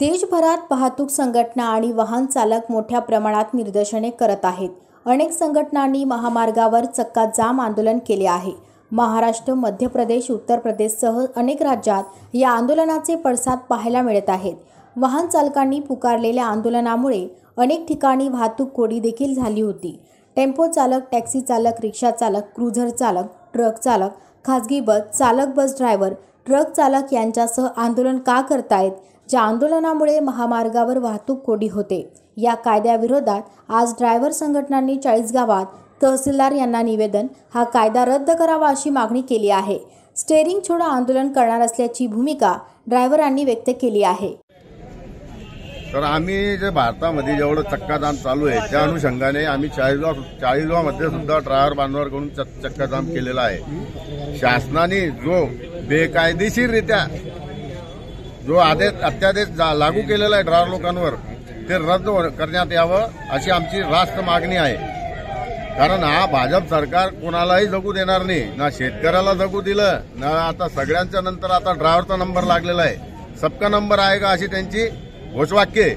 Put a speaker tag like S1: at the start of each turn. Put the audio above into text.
S1: देशभरात वाहतूक संघटना आणि वाहन चालक मोठ्या प्रमाणात निदर्शने करत आहेत। अनेक संघटनांनी महामार्गावर चक्का जाम आंदोलन केले आहे। महाराष्ट्र, मध्य प्रदेश, उत्तर प्रदेशसह अनेक राज्यात या आंदोलनाचे पडसाद पाहायला मिळत आहेत। वाहन चालकांनी पुकारलेल्या आंदोलनामुळे अनेक ठिकाणी वाहतूक कोंडी देखील झाली होती। टेम्पो चालक, टॅक्सी चालक, रिक्षा चालक, क्रुझर चालक, ट्रक चालक, खासगी बस चालक, बस ड्रायव्हर, ट्रक चालक यांच्यासह आंदोलन का करतायत? ज्या आंदोलनामुळे महामार्गावर वाहतूक कोंडी होते। या कायद्याविरोधात आज ड्रायव्हर संघटनांनी 40 गावात तहसीलदार यांना निवेदन हा कायदा रद्द करावा अशी मागणी केली आहे। स्टेरिंग छोडो आंदोलन करणार असल्याची भूमिका ड्रायव्हरांनी व्यक्त केली आहे।
S2: तर आम्ही जे भारतामध्ये जेवढं चक्काजाम चालू आहे त्या अनुषंगाने आम्ही 40 मध्ये सुद्धा ड्रायव्हर बांधवांकडून चक्काजाम केलेला आहे। शासनाने जो बेकायदेशीररित्या जो अध्यादेश लागू केलेला आहे ड्रायव्हर लोकांवर ते रद्द करण्यात यावं अशी आमची रास्त मागणी आहे। कारण हा भाजप सरकार कोणालाही जगू देणार नाही, ना शेतकऱ्याला जगू दिलं, ना आता सगळ्यांच्या नंतर आता ड्रायव्हरचा नंबर लागलेला आहे। सबका नंबर आएगा अशी त्यांची घोषवाक्य आहे।